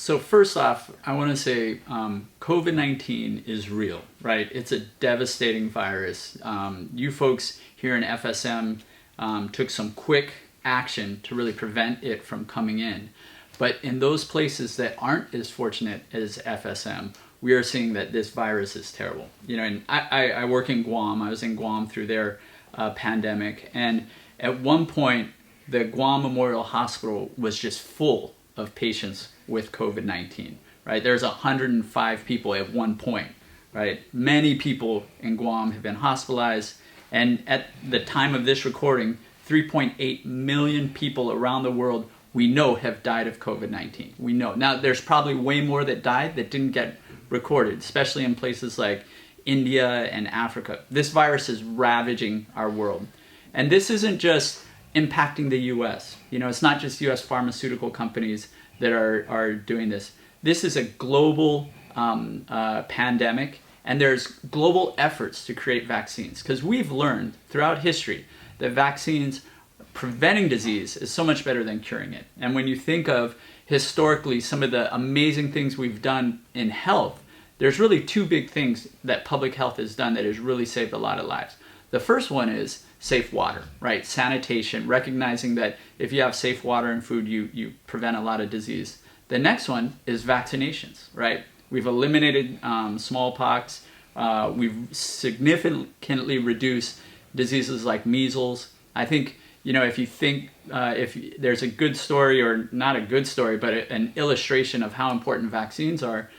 So first off, I want to say COVID-19 is real, right? It's a devastating virus. You folks here in FSM took some quick action to really prevent it from coming in. But in those places that aren't as fortunate as FSM, we are seeing that this virus is terrible. You know, and I work in Guam. I was in Guam through their pandemic. And at one point, the Guam Memorial Hospital was just full of patients with COVID-19, right? There's 105 people at one point, right? Many people in Guam have been hospitalized. And at the time of this recording, 3.8 million people around the world we know have died of COVID-19. We know. Now, there's probably way more that died that didn't get recorded, especially in places like India and Africa. This virus is ravaging our world. And this isn't just impacting the US. You know, it's not just US pharmaceutical companies that are doing this. This is a global pandemic, and there's global efforts to create vaccines, because we've learned throughout history that vaccines preventing disease is so much better than curing it. And when you think of historically some of the amazing things we've done in health, there's really two big things that public health has done that has really saved a lot of lives. The first one is safe water, right? Sanitation, recognizing that if you have safe water and food, you prevent a lot of disease. The next one is vaccinations, right? We've eliminated smallpox. We've significantly reduced diseases like measles. I think, you know, if you think, if there's a good story, or not a good story, but an illustration of how important vaccines are,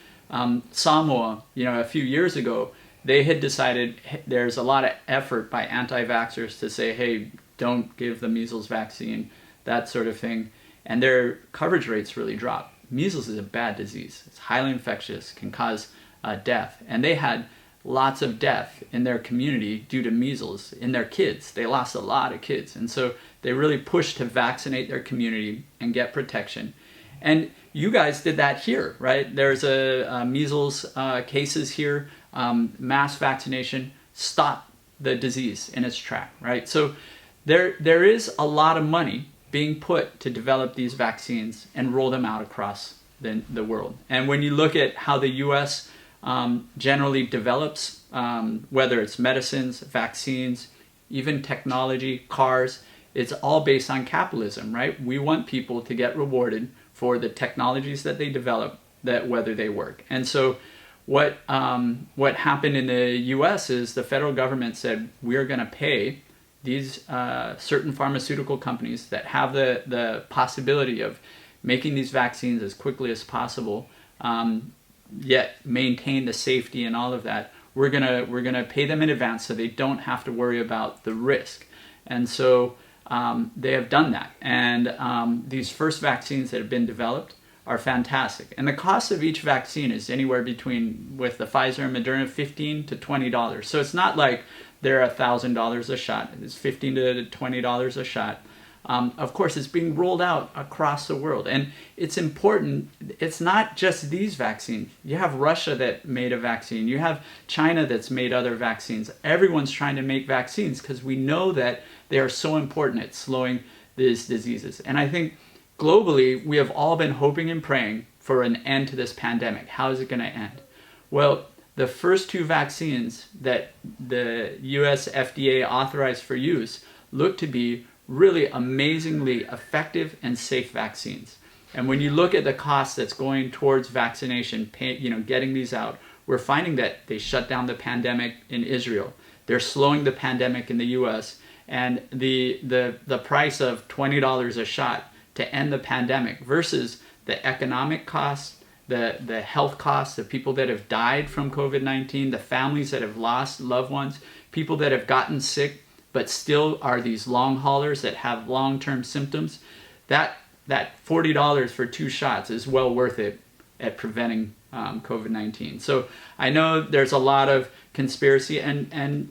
Samoa, you know, a few years ago, they had decided there's a lot of effort by anti-vaxxers to say, hey, don't give the measles vaccine, that sort of thing. And their coverage rates really dropped. Measles is a bad disease. It's highly infectious, can cause death. And they had lots of death in their community due to measles in their kids. They lost a lot of kids. And so they really pushed to vaccinate their community and get protection. And you guys did that here, right? There's a measles cases here. Mass vaccination stopped the disease in its track, right? So there is a lot of money being put to develop these vaccines and roll them out across the world. And when you look at how the US generally develops, whether it's medicines, vaccines, even technology, cars, it's all based on capitalism, right? We want people to get rewarded for the technologies that they develop, that whether they work. And so what happened in the US is the federal government said, we're going to pay these certain pharmaceutical companies that have the possibility of making these vaccines as quickly as possible, yet maintain the safety and all of that. We're gonna pay them in advance so they don't have to worry about the risk. And so they have done that. And these first vaccines that have been developed are fantastic. And the cost of each vaccine is anywhere between, with the Pfizer and Mrna, $15 to $20. So it's not like they're $1,000 a shot. It's $15 to $20 a shot. Of course, it's being rolled out across the world. And it's important, it's not just these vaccines. You have Russia that made a vaccine. You have China that's made other vaccines. Everyone's trying to make vaccines because we know that they are so important at slowing these diseases. And I think globally, we have all been hoping and praying for an end to this pandemic. How is it going to end? Well, the first two vaccines that the US FDA authorized for use look to be really amazingly effective and safe vaccines. And when you look at the cost that's going towards vaccination, getting these out, we're finding that they shut down the pandemic in Israel. They're slowing the pandemic in the US. And the price of $20 a shot to end the pandemic versus the economic costs, the health costs, the people that have died from COVID-19, the families that have lost loved ones, people that have gotten sick but still are these long haulers that have long-term symptoms, that $40 for 2 shots is well worth it at preventing COVID-19. So I know there's a lot of conspiracy, and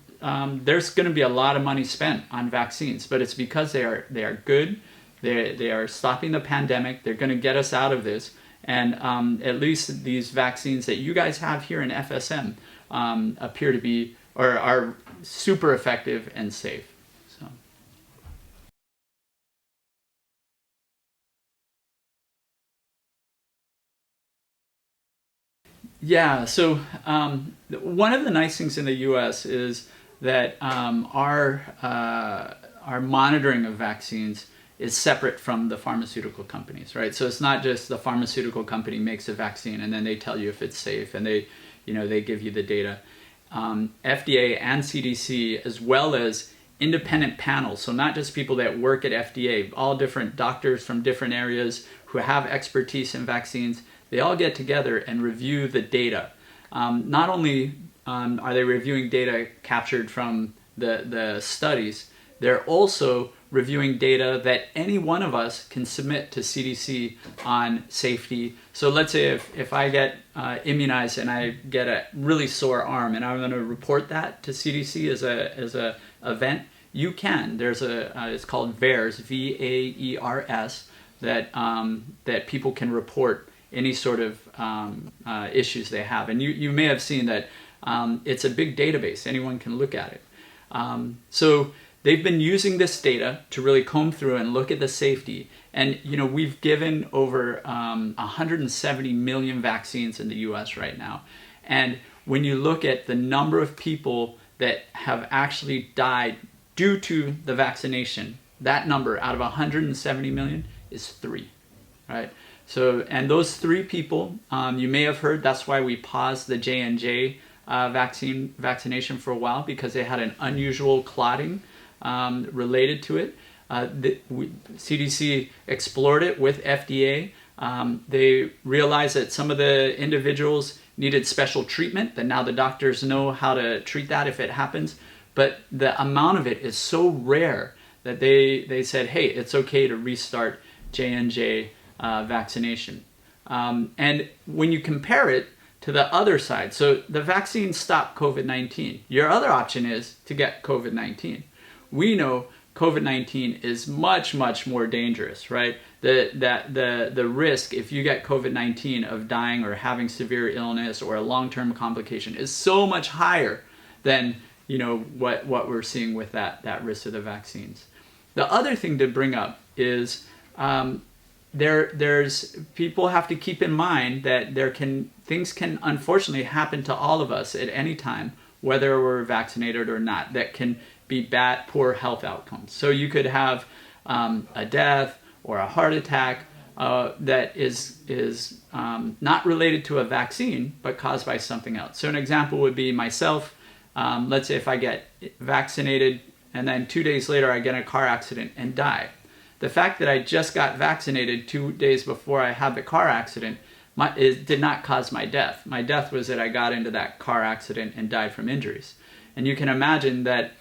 there's going to be a lot of money spent on vaccines, but it's because they are good. They are stopping the pandemic. They're going to get us out of this. And at least these vaccines that you guys have here in FSM appear to be, or are super effective and safe. Yeah, so one of the nice things in the U.S. is that our monitoring of vaccines is separate from the pharmaceutical companies, right? So it's not just the pharmaceutical company makes a vaccine and then they tell you if it's safe and they give you the data. FDA and CDC, as well as independent panels, so not just people that work at FDA, all different doctors from different areas who have expertise in vaccines, they all get together and review the data. Not only are they reviewing data captured from the studies, they're also reviewing data that any one of us can submit to CDC on safety. So let's say if I get immunized and I get a really sore arm and I'm going to report that to CDC as a event, you can. There's it's called VAERS, VAERS, that people can report any sort of issues they have. And you may have seen that it's a big database. Anyone can look at it. So they've been using this data to really comb through and look at the safety. And we've given over 170 million vaccines in the U.S. right now. And when you look at the number of people that have actually died due to the vaccination, that number out of 170 million is 3, right? So, and those 3 people, you may have heard, that's why we paused the J&J vaccination for a while, because they had an unusual clotting related to it. CDC explored it with FDA. They realized that some of the individuals needed special treatment, that now the doctors know how to treat that if it happens. But the amount of it is so rare that they said, hey, it's okay to restart J&J vaccination. And when you compare it to the other side, so the vaccine stopped COVID-19. Your other option is to get COVID-19. We know COVID-19 is much, much more dangerous, right? The risk, if you get COVID-19, of dying or having severe illness or a long-term complication is so much higher than what we're seeing with that risk of the vaccines. The other thing to bring up is there's people have to keep in mind that things can unfortunately happen to all of us at any time, whether we're vaccinated or not, that can be poor health outcomes. So you could have a death or a heart attack that is not related to a vaccine, but caused by something else. So an example would be myself. Let's say if I get vaccinated and then 2 days later I get in a car accident and die. The fact that I just got vaccinated 2 days before I had the car accident did not cause my death. My death was that I got into that car accident and died from injuries. And you can imagine that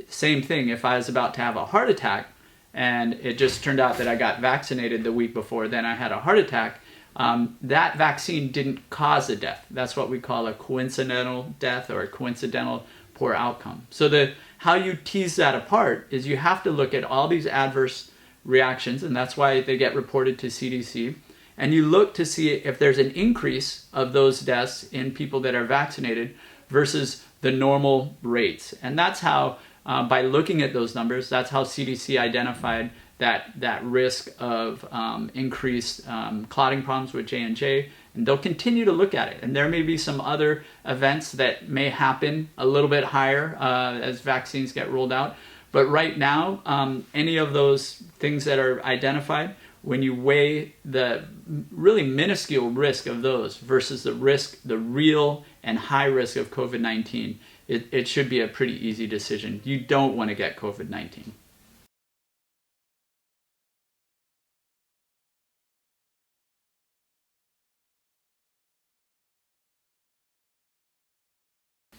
same thing, if I was about to have a heart attack and it just turned out that I got vaccinated the week before, then I had a heart attack, that vaccine didn't cause the death. That's what we call a coincidental death or a coincidental poor outcome. So how you tease that apart is you have to look at all these adverse reactions, and that's why they get reported to CDC, and you look to see if there's an increase of those deaths in people that are vaccinated versus the normal rates. And that's how, by looking at those numbers, that's how CDC identified that risk of increased clotting problems with J&J, and they'll continue to look at it. And there may be some other events that may happen a little bit higher as vaccines get rolled out. But right now, any of those things that are identified, when you weigh the really minuscule risk of those versus the real and high risk of COVID-19, it should be a pretty easy decision. You don't want to get COVID-19.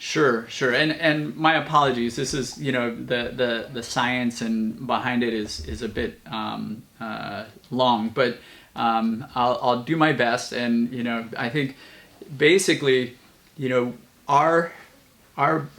Sure. And my apologies. This is, the science and behind it is a bit long, but I'll do my best. And I think basically, our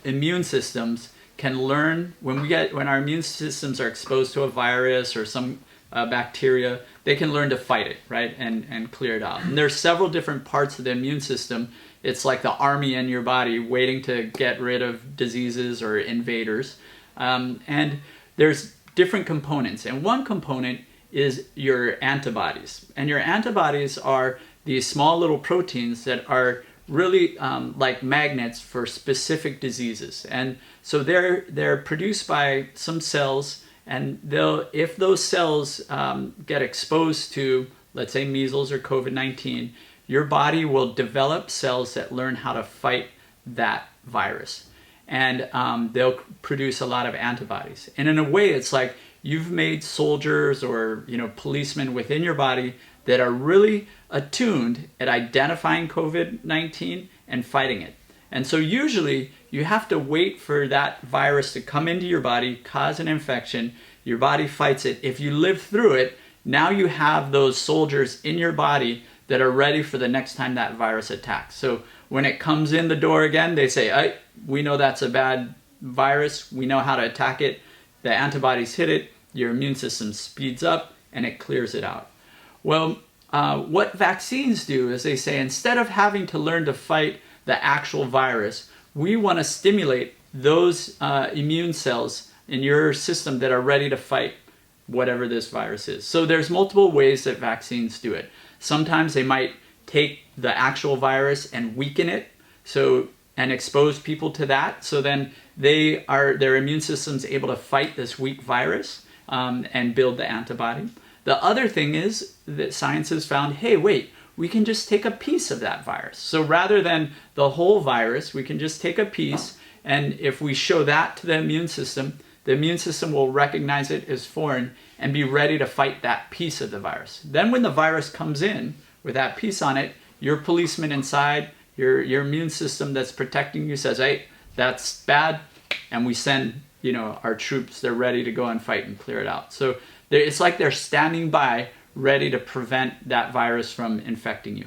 immune systems can learn when our immune systems are exposed to a virus or some bacteria, they can learn to fight it, right, and clear it out. And there's several different parts of the immune system. It's like the army in your body waiting to get rid of diseases or invaders. And there's different components. And one component is your antibodies. And your antibodies are these small little proteins that are really like magnets for specific diseases. And so they're produced by some cells, and if those cells get exposed to, let's say, measles or COVID-19, your body will develop cells that learn how to fight that virus. And they'll produce a lot of antibodies. And in a way, it's like you've made soldiers or policemen within your body that are really attuned at identifying COVID-19 and fighting it. And so usually you have to wait for that virus to come into your body, cause an infection, your body fights it. If you live through it, now you have those soldiers in your body that are ready for the next time that virus attacks. So when it comes in the door again, they say, hey, we know that's a bad virus, we know how to attack it, the antibodies hit it, your immune system speeds up, and it clears it out. Well, what vaccines do is they say, instead of having to learn to fight the actual virus, we want to stimulate those immune cells in your system that are ready to fight whatever this virus is. So there's multiple ways that vaccines do it. Sometimes they might take the actual virus and weaken it, and expose people to that. So then their immune system's able to fight this weak virus and build the antibody. The other thing is that science has found, hey, wait, we can just take a piece of that virus. So rather than the whole virus, we can just take a piece, and if we show that to the immune system will recognize it as foreign and be ready to fight that piece of the virus. Then when the virus comes in with that piece on it, your policeman inside, your immune system that's protecting you says, hey, that's bad, and we send our troops, they're ready to go and fight and clear it out. So it's like they're standing by, ready to prevent that virus from infecting you.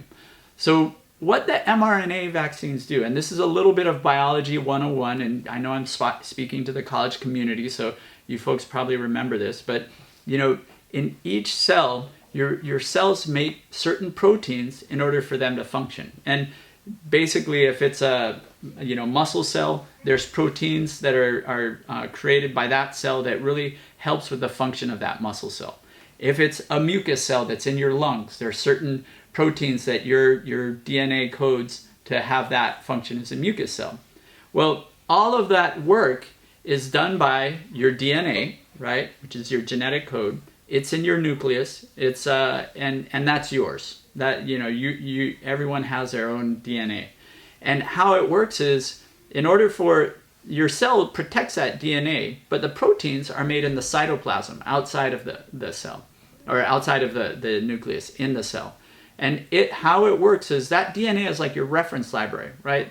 So what the mRNA vaccines do, and this is a little bit of biology 101, and I know I'm speaking to the college community, so you folks probably remember this, but in each cell, your cells make certain proteins in order for them to function. And basically, if it's a muscle cell, there's proteins that are created by that cell that really helps with the function of that muscle cell. If it's a mucus cell that's in your lungs, there are certain proteins that your DNA codes to have that function as a mucus cell. Well, all of that work is done by your DNA, right, which is your genetic code. It's in your nucleus. It's and that's yours. That everyone has their own DNA. And how it works is, in order for your cell protects that DNA, but the proteins are made in the cytoplasm outside of the cell, or outside of the nucleus in the cell. And how it works is that DNA is like your reference library, right?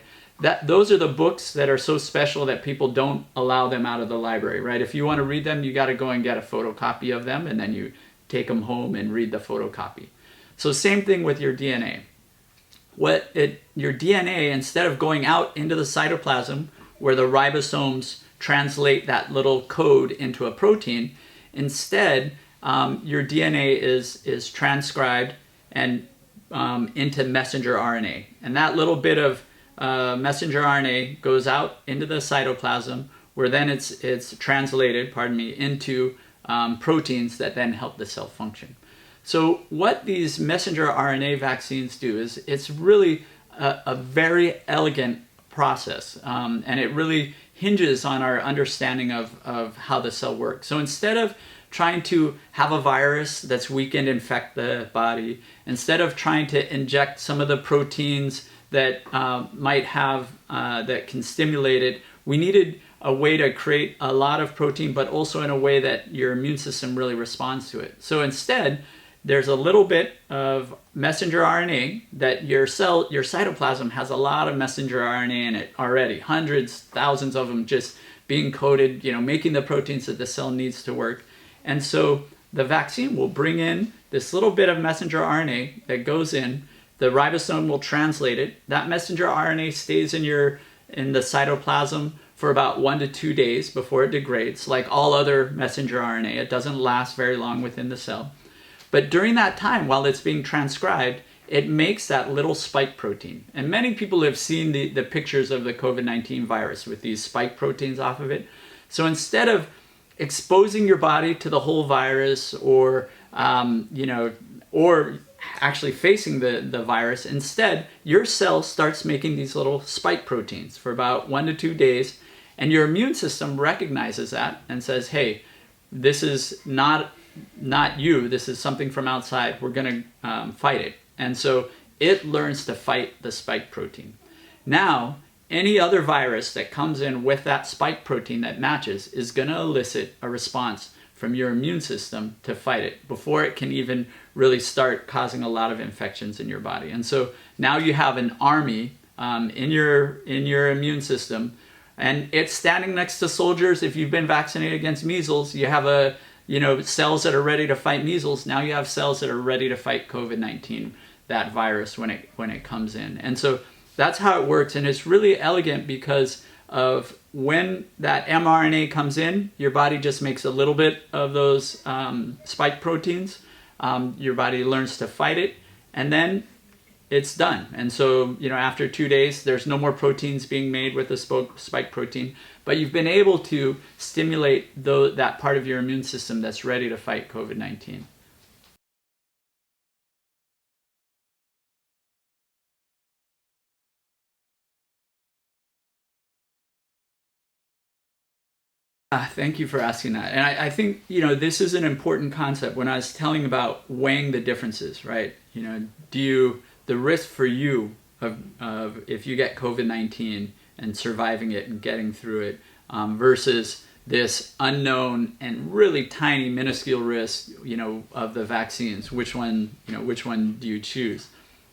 Those are the books that are so special that people don't allow them out of the library, right? If you want to read them, you got to go and get a photocopy of them, and then you take them home and read the photocopy. So same thing with your DNA. Your DNA, instead of going out into the cytoplasm where the ribosomes translate that little code into a protein, instead your DNA is transcribed and into messenger RNA. And that little bit of messenger RNA goes out into the cytoplasm, where then it's translated, into proteins that then help the cell function. So what these messenger RNA vaccines do is it's really a very elegant process, and it really hinges on our understanding of how the cell works. So instead of trying to have a virus that's weakened infect the body, instead of trying to inject some of the proteins that might have that can stimulate it, we needed a way to create a lot of protein, but also in a way that your immune system really responds to it. So instead, there's a little bit of messenger RNA that your cytoplasm has a lot of messenger RNA in it already, hundreds, thousands of them just being coded, making the proteins that the cell needs to work. And so the vaccine will bring in this little bit of messenger RNA that goes in, the ribosome will translate it, that messenger RNA stays in the cytoplasm for about 1 to 2 days before it degrades, like all other messenger RNA. It doesn't last very long within the cell. But during that time, while it's being transcribed, it makes that little spike protein. And many people have seen the pictures of the COVID-19 virus with these spike proteins off of it. So instead of exposing your body to the whole virus or actually facing the virus. Instead, your cell starts making these little spike proteins for about 1 to 2 days, and your immune system recognizes that and says, hey, this is not you, this is something from outside, we're going to fight it. And so it learns to fight the spike protein. Now, any other virus that comes in with that spike protein that matches is going to elicit a response from your immune system to fight it before it can even really start causing a lot of infections in your body. And so now you have an army in your immune system, and it's standing next to soldiers. If you've been vaccinated against measles, you have cells that are ready to fight measles. Now you have cells that are ready to fight COVID-19, that virus, when it comes in. And so that's how it works, and it's really elegant because of when that mRNA comes in, your body just makes a little bit of those spike proteins. Your body learns to fight it, and then it's done. And so, after 2 days, there's no more proteins being made with the spike protein, but you've been able to stimulate that part of your immune system that's ready to fight COVID-19. Thank you for asking that. And I think, this is an important concept. When I was telling about weighing the differences, right? The risk for you of if you get COVID-19 and surviving it and getting through it versus this unknown and really tiny, minuscule risk, of the vaccines, which one do you choose?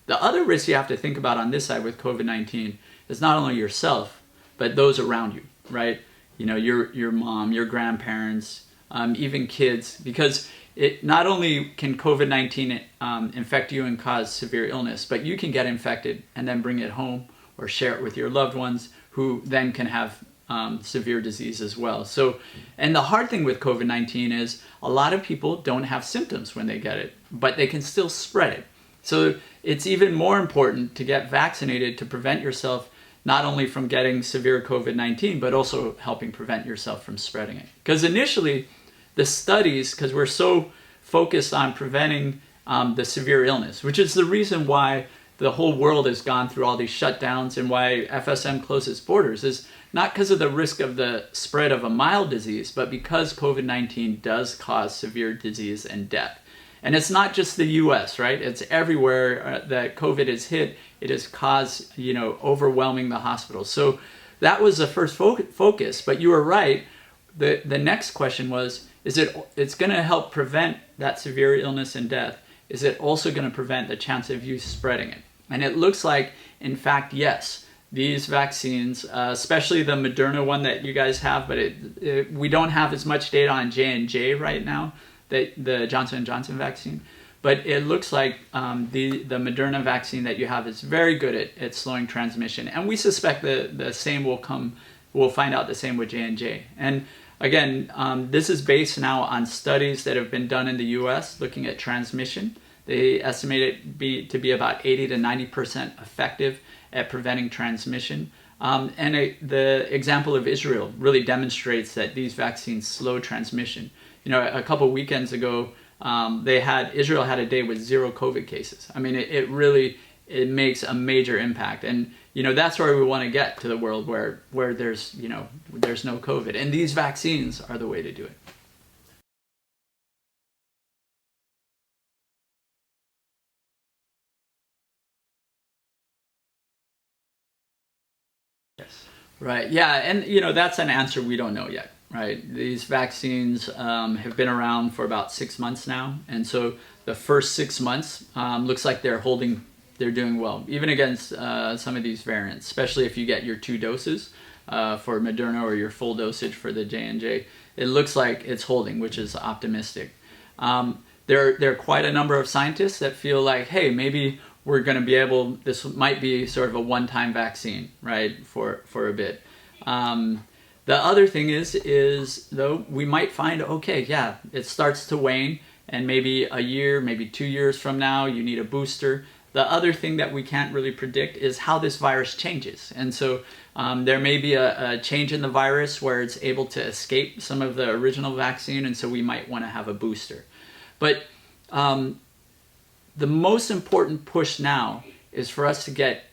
The other risk you have to think about on this side with COVID-19 is not only yourself, but those around you, right? Your mom, your grandparents, even kids, because it not only can COVID-19 infect you and cause severe illness, but you can get infected and then bring it home or share it with your loved ones who then can have severe disease as well. So, and the hard thing with COVID-19 is a lot of people don't have symptoms when they get it, but they can still spread it. So it's even more important to get vaccinated to prevent yourself not only from getting severe COVID-19, but also helping prevent yourself from spreading it. Because initially, the studies, because we're so focused on preventing the severe illness, which is the reason why the whole world has gone through all these shutdowns and why FSM closes borders, is not because of the risk of the spread of a mild disease, but because COVID-19 does cause severe disease and death. And it's not just the US, right? It's everywhere that COVID has hit. It has caused, overwhelming the hospitals. So that was the first focus. But you were right. The next question was, it's going to help prevent that severe illness and death. Is it also going to prevent the chance of you spreading it? And it looks like, in fact, yes. These vaccines, especially the Mrna one that you guys have, but we don't have as much data on J&J right now, the Johnson & Johnson vaccine, but it looks like the Mrna vaccine that you have is very good at slowing transmission, and we suspect the same we'll find out the same with J&J. And again, this is based now on studies that have been done in the US looking at transmission. They estimate it to be about 80 to 90% effective at preventing transmission. The example of Israel really demonstrates that these vaccines slow transmission. A couple weekends ago, Israel had a day with 0 COVID cases. I mean, it really makes a major impact, and that's where we want to get to the world where there's no COVID, and these vaccines are the way to do it. Yes. Right. Yeah, and that's an answer we don't know yet. Right. These vaccines have been around for about 6 months now. And so the first 6 months looks like they're doing well, even against some of these variants, especially if you get your 2 doses for Mrna or your full dosage for the J&J. It looks like it's holding, which is optimistic. There are quite a number of scientists that feel like, hey, maybe we're going to be this might be sort of a one-time vaccine, right, for a bit. The other thing is though, we might find, okay, yeah, it starts to wane, and maybe a year, maybe 2 years from now, you need a booster. The other thing that we can't really predict is how this virus changes. And so there may be a change in the virus where it's able to escape some of the original vaccine, and so we might want to have a booster. But the most important push now is for us to get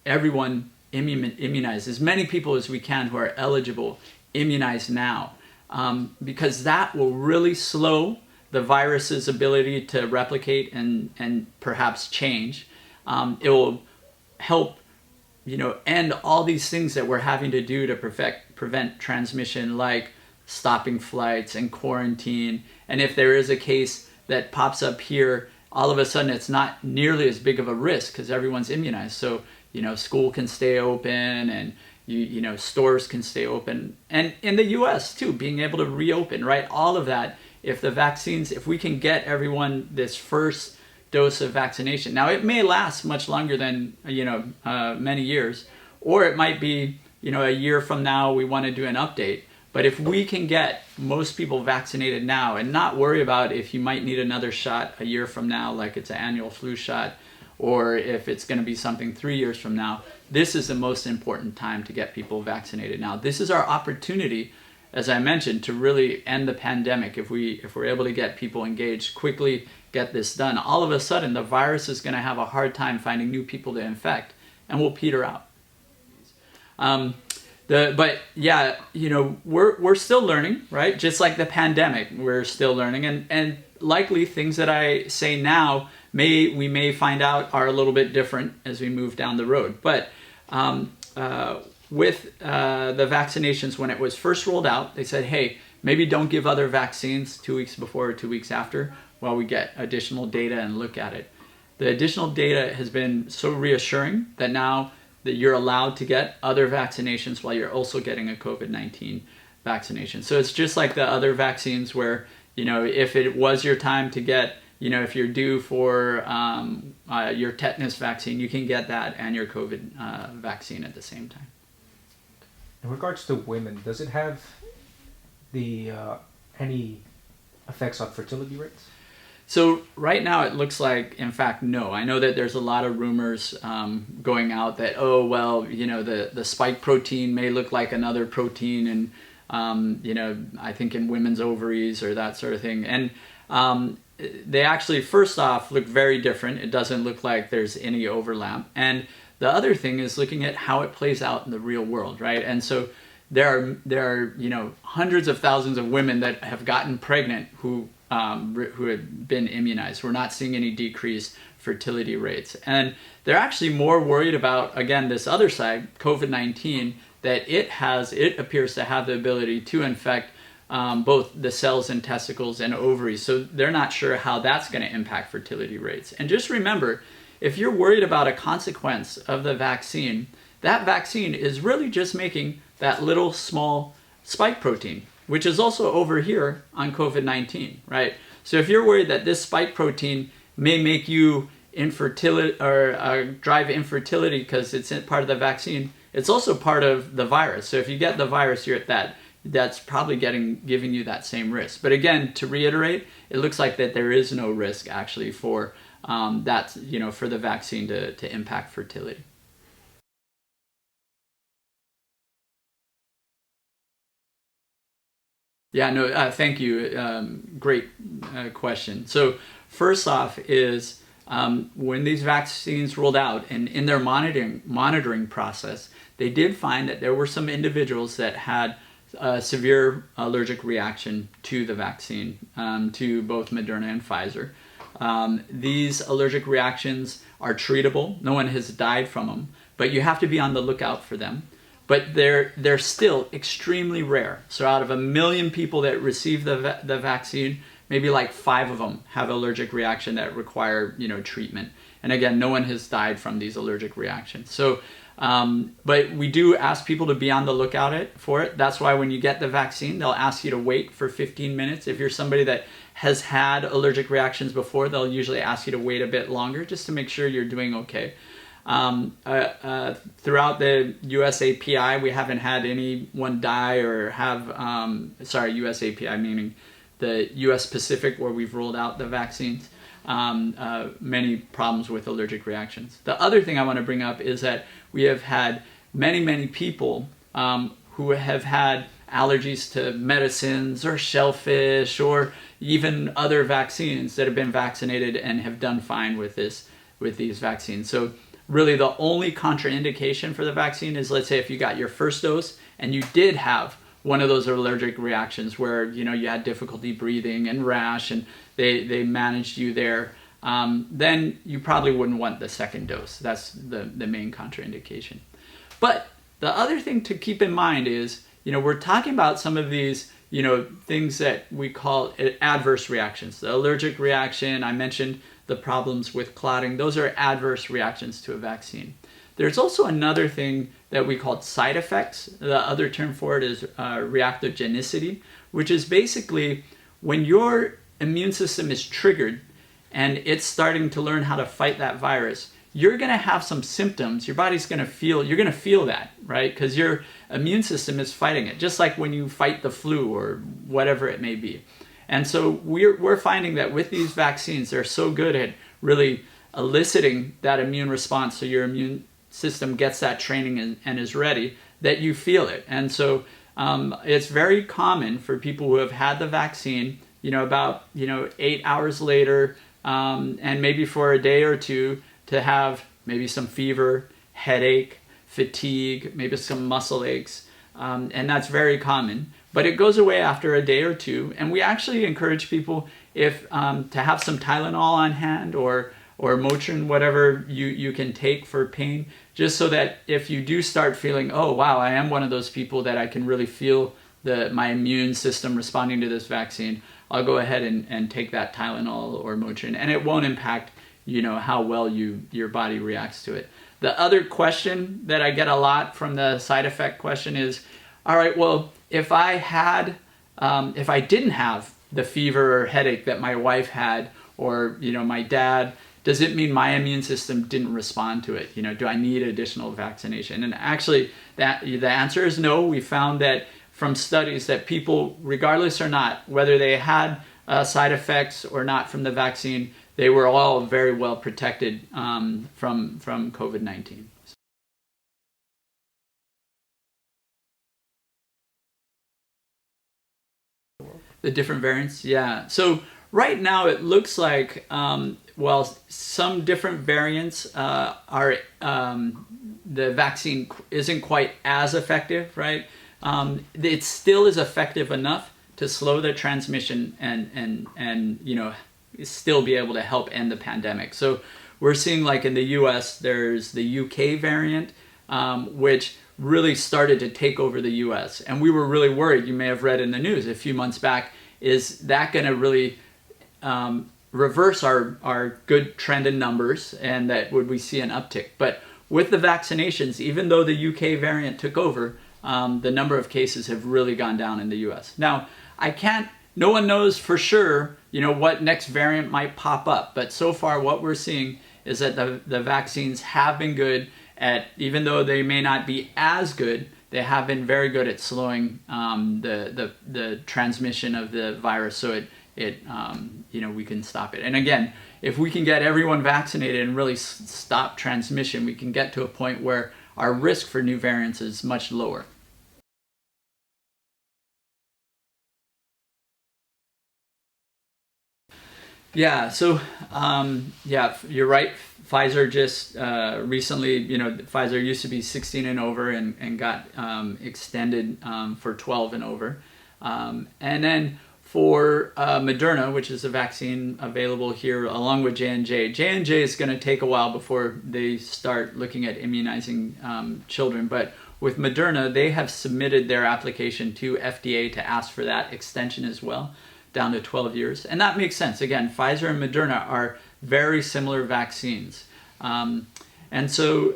everyone immunized, as many people as we can who are eligible immunized now, because that will really slow the virus's ability to replicate and perhaps change. It will help, end all these things that we're having to do to prevent transmission, like stopping flights and quarantine. And if there is a case that pops up here, all of a sudden it's not nearly as big of a risk because everyone's immunized. So, school can stay open, and stores can stay open. And in the US too, being able to reopen, right? All of that, if we can get everyone this first dose of vaccination. Now, it may last much longer than, many years, or it might be, a year from now we want to do an update. But if we can get most people vaccinated now and not worry about if you might need another shot a year from now, like it's an annual flu shot, or if it's going to be something 3 years from now, this is the most important time to get people vaccinated now. This is our opportunity, as I mentioned, to really end the pandemic. If we're able to get people engaged quickly, get this done, all of a sudden the virus is going to have a hard time finding new people to infect, and we'll peter out. But yeah, we're still learning, right? Just like the pandemic, we're still learning, and likely things that I say now we may find out are a little bit different as we move down the road. But with the vaccinations, when it was first rolled out, they said, hey, maybe don't give other vaccines 2 weeks before or 2 weeks after while we get additional data and look at it. The additional data has been so reassuring that now that you're allowed to get other vaccinations while you're also getting a COVID-19 vaccination. So it's just like the other vaccines where, if it was your time to get, if you're due for your tetanus vaccine, you can get that and your COVID vaccine at the same time. In regards to women, does it have any effects on fertility rates? So right now it looks like, in fact, no. I know that there's a lot of rumors going out that, the spike protein may look like another protein, and I think in women's ovaries or that sort of thing. And they actually, first off, look very different. It doesn't look like there's any overlap. And the other thing is looking at how it plays out in the real world, right? And so there are hundreds of thousands of women that have gotten pregnant who had been immunized. We're not seeing any decreased fertility rates. And they're actually more worried about, again, this other side, COVID-19, that it appears to have the ability to infect both the cells in testicles and ovaries. So they're not sure how that's going to impact fertility rates. And just remember, if you're worried about a consequence of the vaccine, that vaccine is really just making that little small spike protein, which is also over here on COVID-19, right? So if you're worried that this spike protein may make you infertility or drive infertility because it's part of the vaccine, it's also part of the virus. So if you get the virus, you're at that's probably giving you that same risk. But again, to reiterate, it looks like that there is no risk actually for for the vaccine to impact fertility. Yeah, no, thank you. Great question. So first off is when these vaccines rolled out and in their monitoring process, they did find that there were some individuals that had a severe allergic reaction to the vaccine, to both Mrna and Pfizer. These allergic reactions are treatable. No one has died from them, but you have to be on the lookout for them. But they're still extremely rare. So out of 1 million people that receive the vaccine, maybe like 5 of them have allergic reaction that require treatment. And again, no one has died from these allergic reactions. So, but we do ask people to be on the lookout for it. That's why when you get the vaccine, they'll ask you to wait for 15 minutes. If you're somebody that has had allergic reactions before, they'll usually ask you to wait a bit longer just to make sure you're doing okay. Throughout the USAPI, we haven't had anyone die or have, USAPI meaning the US Pacific where we've rolled out the vaccines, many problems with allergic reactions. The other thing I want to bring up is that we have had many people who have had allergies to medicines or shellfish or even other vaccines that have been vaccinated and have done fine with these vaccines. So really the only contraindication for the vaccine is, let's say if you got your first dose and you did have one of those allergic reactions where you had difficulty breathing and rash and they managed you there, then you probably wouldn't want the second dose. That's the main contraindication. But the other thing to keep in mind is, we're talking about some of these, things that we call adverse reactions. The allergic reaction, I mentioned the problems with clotting, those are adverse reactions to a vaccine. There's also another thing that we call side effects. The other term for it is reactogenicity, which is basically when your immune system is triggered and it's starting to learn how to fight that virus, you're going to have some symptoms. Your body's going to feel, you're going to feel that, right? Because your immune system is fighting it, just like when you fight the flu or whatever it may be. And so we're finding that with these vaccines, they're so good at really eliciting that immune response, so your immune system gets that training and is ready, that you feel it. And so it's very common for people who have had the vaccine, about 8 hours later, and maybe for a day or two, to have maybe some fever, headache, fatigue, maybe some muscle aches, and that's very common. But it goes away after a day or two, and we actually encourage people if to have some Tylenol on hand or Motrin, whatever you can take for pain, just so that if you do start feeling, oh wow, I am one of those people that I can really feel my immune system responding to this vaccine, I'll go ahead and take that Tylenol or Motrin, and it won't impact how well your body reacts to it. The other question that I get a lot from the side effect question is, all right, well, if I didn't have the fever or headache that my wife had, or my dad, does it mean my immune system didn't respond to it? Do I need additional vaccination? And actually, the answer is no. We found that from studies that people, regardless or not, whether they had side effects or not from the vaccine, they were all very well protected from COVID-19. The different variants, yeah. So right now it looks like, some different variants are, the vaccine isn't quite as effective, right? It still is effective enough to slow the transmission and still be able to help end the pandemic. So we're seeing, like in the US, there's the UK variant, which really started to take over the US. And we were really worried, you may have read in the news a few months back, is that going to really reverse our good trend in numbers, and that would we see an uptick? But with the vaccinations, even though the UK variant took over, the number of cases have really gone down in the US. Now, no one knows for sure, what next variant might pop up, but so far what we're seeing is that the vaccines have been good at, even though they may not be as good, they have been very good at slowing the transmission of the virus, so we can stop it. And again, if we can get everyone vaccinated and really stop transmission, we can get to a point where our risk for new variants is much lower. Yeah, so you're right. Pfizer just recently, Pfizer used to be 16 and over and got extended for 12 and over. And then for Mrna, which is a vaccine available here along with J&J. J&J is going to take a while before they start looking at immunizing children. But with Mrna, they have submitted their application to FDA to ask for that extension as well, down to 12 years. And that makes sense. Again, Pfizer and Mrna are very similar vaccines. And so,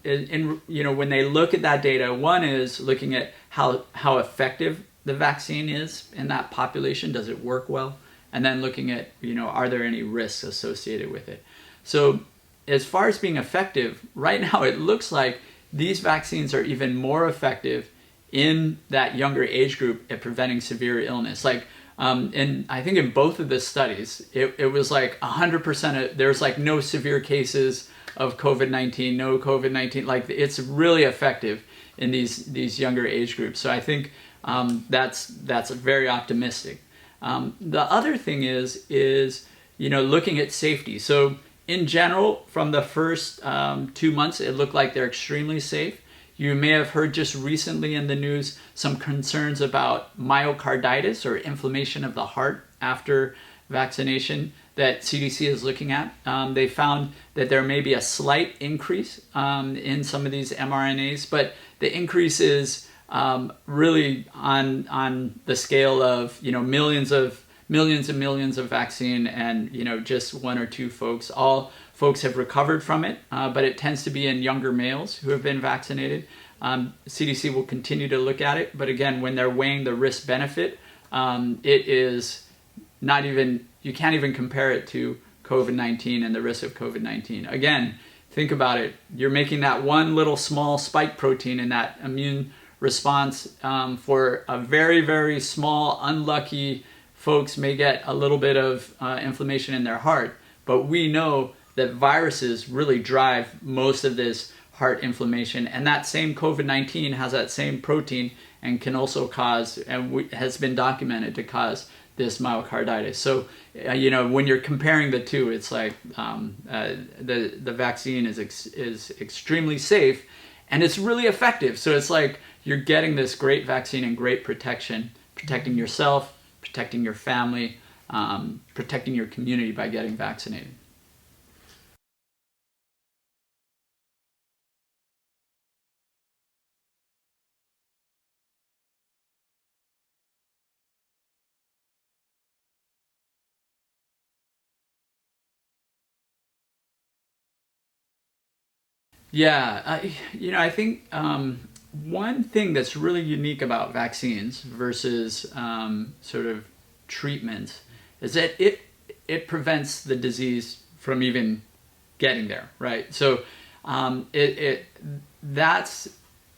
when they look at that data, one is looking at how effective the vaccine is in that population. Does it work well? And then looking at, are there any risks associated with it? So as far as being effective, right now it looks like these vaccines are even more effective in that younger age group at preventing severe illness. Like, and I think in both of the studies, it was like 100%, there's like no severe cases. of COVID-19, no COVID-19. Like, it's really effective in these younger age groups. So I think that's very optimistic. The other thing is looking at safety. So in general, from the first 2 months, it looked like they're extremely safe. You may have heard just recently in the news some concerns about myocarditis or inflammation of the heart after vaccination that CDC is looking at. They found that there may be a slight increase in some of these mRNAs, but the increase is really on the scale of millions and millions of vaccine, and just one or two folks. All folks have recovered from it, but it tends to be in younger males who have been vaccinated. CDC will continue to look at it, but again, when they're weighing the risk benefit, it is not even, you can't even compare it to COVID-19 and the risk of COVID-19. Again, think about it. You're making that one little small spike protein in that immune response for a very, very small, unlucky folks may get a little bit of inflammation in their heart, but we know that viruses really drive most of this heart inflammation, and that same COVID-19 has that same protein and can also cause, and has been documented to cause, this myocarditis. So when you're comparing the two, it's like the vaccine is extremely safe and it's really effective. So it's like you're getting this great vaccine and great protection, protecting yourself, protecting your family, protecting your community by getting vaccinated. Yeah, I think one thing that's really unique about vaccines versus sort of treatments is that it prevents the disease from even getting there, right? So that's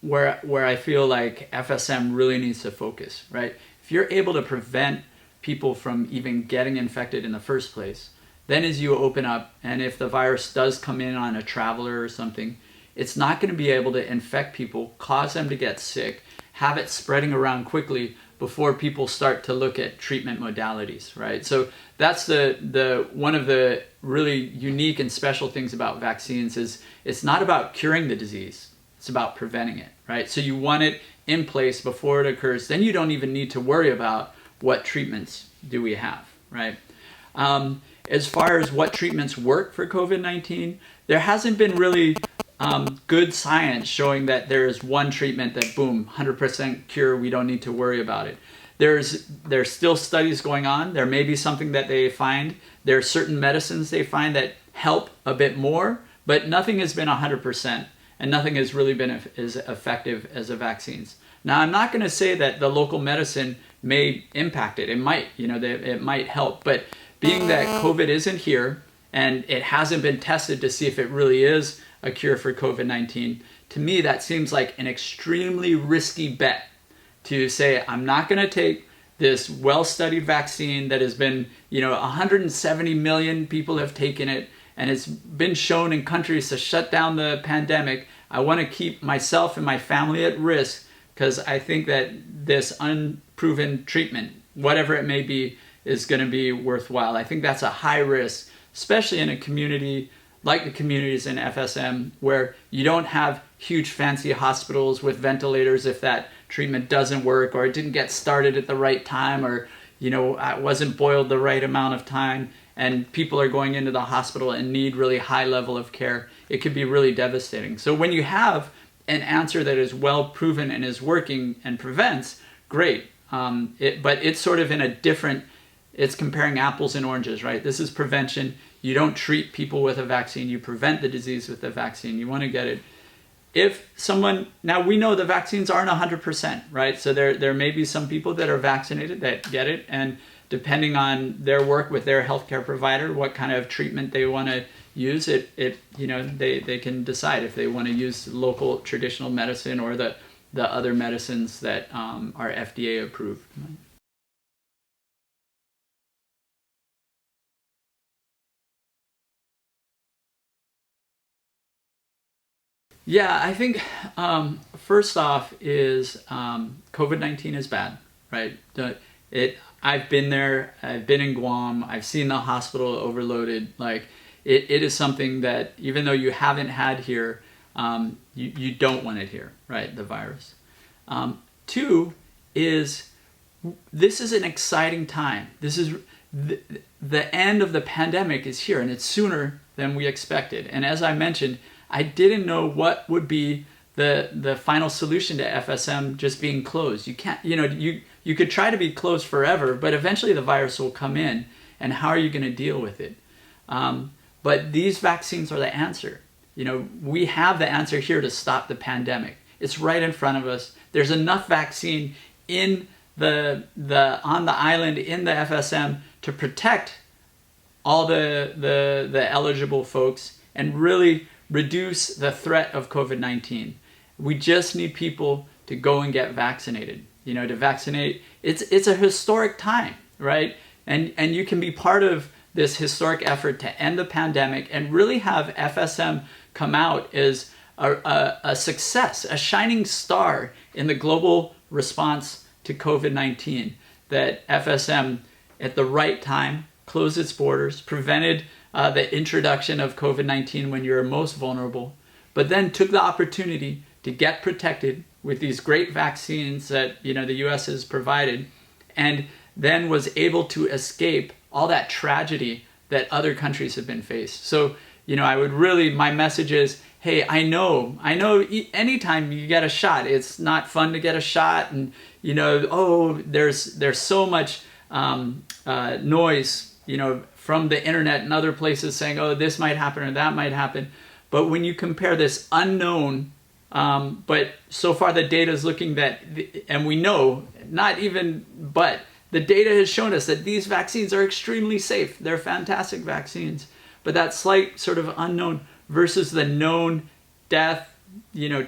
where I feel like FSM really needs to focus, right? If you're able to prevent people from even getting infected in the first place, then as you open up, and if the virus does come in on a traveler or something, it's not going to be able to infect people, cause them to get sick, have it spreading around quickly before people start to look at treatment modalities, right? So that's the one of the really unique and special things about vaccines is it's not about curing the disease, it's about preventing it, right? So you want it in place before it occurs, then you don't even need to worry about what treatments do we have, right? As far as what treatments work for COVID-19, there hasn't been really good science showing that there is one treatment that, boom, 100% cure, we don't need to worry about it. There's still studies going on. There may be something that they find. There are certain medicines they find that help a bit more, but nothing has been 100%, and nothing has really been as effective as the vaccines. Now, I'm not going to say that the local medicine may impact it. It might, it might help, but being that COVID isn't here and it hasn't been tested to see if it really is a cure for COVID-19, to me that seems like an extremely risky bet to say, I'm not going to take this well-studied vaccine that has been, 170 million people have taken it, and it's been shown in countries to shut down the pandemic. I want to keep myself and my family at risk because I think that this unproven treatment, whatever it may be, is going to be worthwhile. I think that's a high risk, especially in a community like the communities in FSM where you don't have huge fancy hospitals with ventilators if that treatment doesn't work, or it didn't get started at the right time, or it wasn't boiled the right amount of time, and people are going into the hospital and need really high level of care. It could be really devastating. So when you have an answer that is well proven and is working and prevents, great. But it's sort of in a different, it's comparing apples and oranges, right? This is prevention. You don't treat people with a vaccine. You prevent the disease with the vaccine. You want to get it. If someone, now we know the vaccines aren't 100%, right? So there may be some people that are vaccinated that get it, and depending on their work with their healthcare provider, what kind of treatment they want to use, they can decide if they want to use local traditional medicine or the other medicines that are FDA approved. Yeah, I think first off is COVID-19 is bad, right? I've been there. I've been in Guam. I've seen the hospital overloaded. Like it is something that even though you haven't had here, you don't want it here, right? The virus. Two is this is an exciting time. This is the end of the pandemic is here, and it's sooner than we expected. And as I mentioned, I didn't know what would be the final solution to FSM just being closed. You can't, you could try to be closed forever, but eventually the virus will come in, and how are you going to deal with it? But these vaccines are the answer. We have the answer here to stop the pandemic. It's right in front of us. There's enough vaccine in on the island in the FSM to protect all the eligible folks and really reduce the threat of COVID-19. We just need people to go and get vaccinated. To vaccinate. It's a historic time, right? And you can be part of this historic effort to end the pandemic and really have FSM come out as a success, a shining star in the global response to COVID-19. That FSM at the right time closed its borders, prevented the introduction of COVID-19 when you're most vulnerable, but then took the opportunity to get protected with these great vaccines that the U.S. has provided, and then was able to escape all that tragedy that other countries have been faced. So, I would really, my message is, hey, I know anytime you get a shot, it's not fun to get a shot, and there's so much noise, from the internet and other places saying, oh, this might happen or that might happen. But when you compare this unknown, but so far the data is looking and we know, but the data has shown us that these vaccines are extremely safe. They're fantastic vaccines. But that slight sort of unknown versus the known death,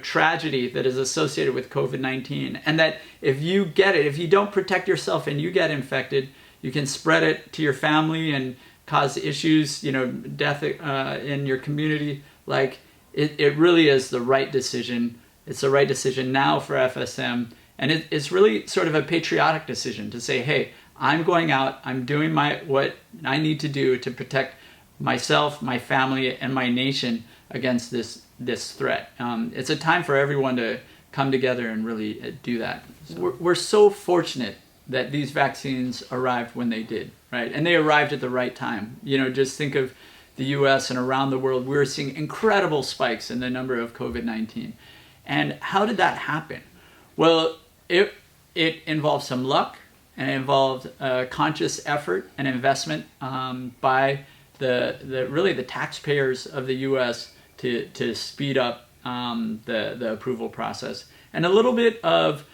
tragedy that is associated with COVID-19. And that if you get it, if you don't protect yourself and you get infected, you can spread it to your family and cause issues, death in your community. Like it really is the right decision. It's the right decision now for FSM. And it's really sort of a patriotic decision to say, hey, I'm going out, I'm doing what I need to do to protect myself, my family, and my nation against this threat. It's a time for everyone to come together and really do that. So we're so fortunate that these vaccines arrived when they did, right? And they arrived at the right time. Just think of the US and around the world, we're seeing incredible spikes in the number of COVID-19. And how did that happen? Well, it involved some luck, and it involved conscious effort and investment by the taxpayers of the U.S. to speed up the approval process, and a little bit of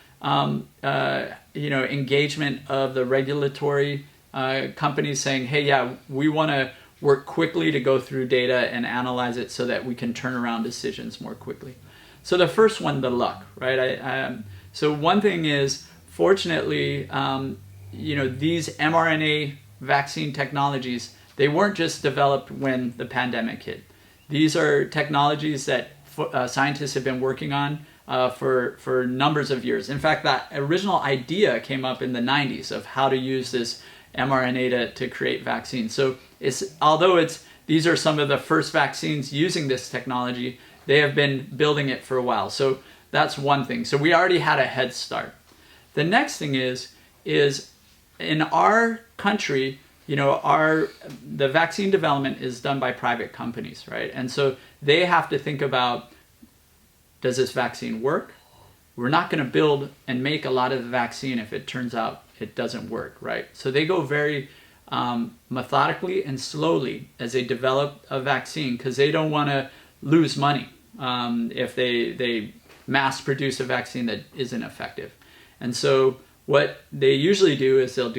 engagement of the regulatory companies saying, hey, yeah, we want to work quickly to go through data and analyze it so that we can turn around decisions more quickly. So the first one, the luck, right? So one thing is, fortunately, these mRNA vaccine technologies, they weren't just developed when the pandemic hit. These are technologies that scientists have been working on for numbers of years. In fact, that original idea came up in the 90s of how to use this mRNA to create vaccines. So these are some of the first vaccines using this technology. They have been building it for a while. So that's one thing. So we already had a head start. The next thing is in our country, the vaccine development is done by private companies, right? And so they have to think about, does this vaccine work? We're not going to build and make a lot of the vaccine if it turns out it doesn't work, right? So they go very methodically and slowly as they develop a vaccine, because they don't want to lose money if they mass produce a vaccine that isn't effective. And so what they usually do is they'll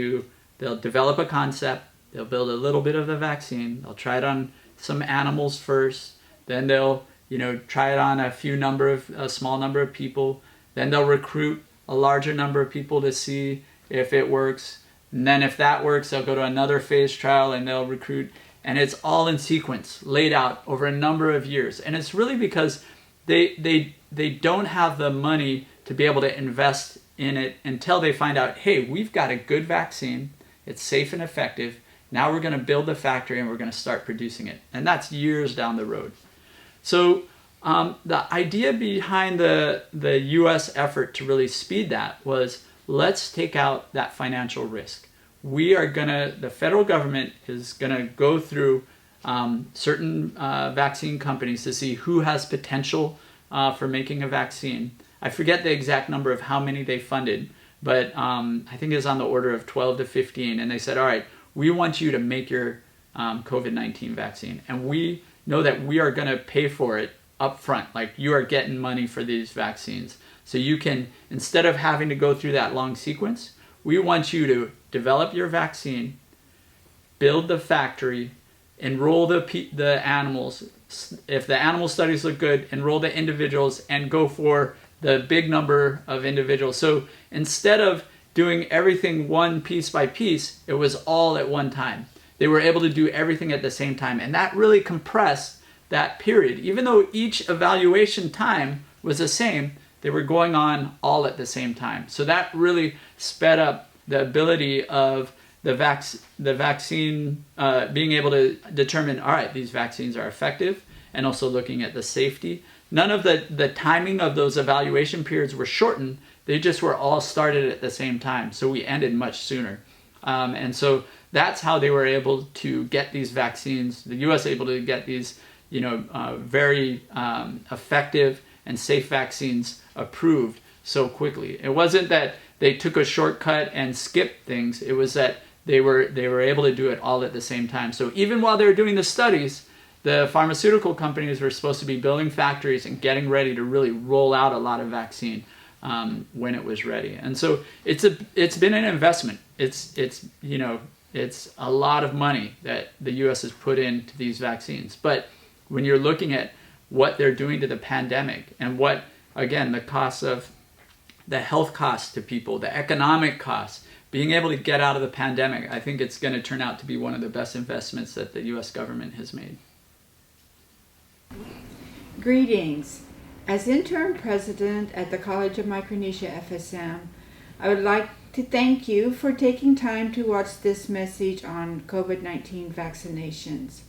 develop a concept, they'll build a little bit of the vaccine, they'll try it on some animals first, then they'll try it on a small number of people, then they'll recruit a larger number of people to see if it works, and then if that works, they'll go to another phase trial and they'll recruit, and it's all in sequence, laid out over a number of years. And it's really because they don't have the money to be able to invest in it until they find out, hey, we've got a good vaccine, it's safe and effective, now we're going to build the factory and we're going to start producing it. And that's years down the road. So the idea behind the U.S. effort to really speed that was, let's take out that financial risk. The federal government is going to go through certain vaccine companies to see who has potential for making a vaccine. I forget the exact number of how many they funded, but I think it was on the order of 12 to 15. And they said, all right, we want you to make your COVID-19 vaccine. And we know that we are going to pay for it up front. Like, you are getting money for these vaccines. So you can, instead of having to go through that long sequence, we want you to develop your vaccine, build the factory, enroll the animals. If the animal studies look good, enroll the individuals and go for the big number of individuals. So instead of doing everything one piece by piece, it was all at one time. They were able to do everything at the same time. And that really compressed that period. Even though each evaluation time was the same, they were going on all at the same time. So that really sped up the ability of the vaccine being able to determine, all right, these vaccines are effective, and also looking at the safety. None of the timing of those evaluation periods were shortened. They just were all started at the same time. So we ended much sooner. And so that's how they were able to get these vaccines, the U.S. able to get these, very effective and safe vaccines approved so quickly. It wasn't that they took a shortcut and skipped things. It was that they were able to do it all at the same time. So even while they were doing the studies, the pharmaceutical companies were supposed to be building factories and getting ready to really roll out a lot of vaccine when it was ready. And so it's been an investment. It's a lot of money that the U.S. has put into these vaccines. But when you're looking at what they're doing to the pandemic and what, again, the costs of the health costs to people, the economic costs, being able to get out of the pandemic, I think it's going to turn out to be one of the best investments that the U.S. government has made. Greetings. As interim president at the College of Micronesia FSM, I would like to thank you for taking time to watch this message on COVID-19 vaccinations.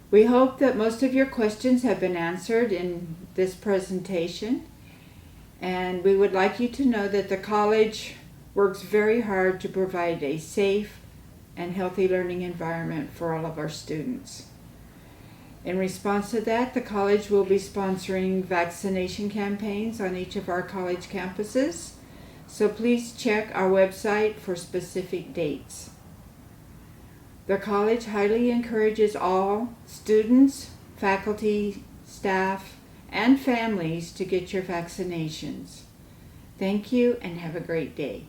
We hope that most of your questions have been answered in this presentation, and we would like you to know that the college works very hard to provide a safe and healthy learning environment for all of our students. In response to that, the college will be sponsoring vaccination campaigns on each of our college campuses, so please check our website for specific dates. The college highly encourages all students, faculty, staff, and families to get your vaccinations. Thank you and have a great day.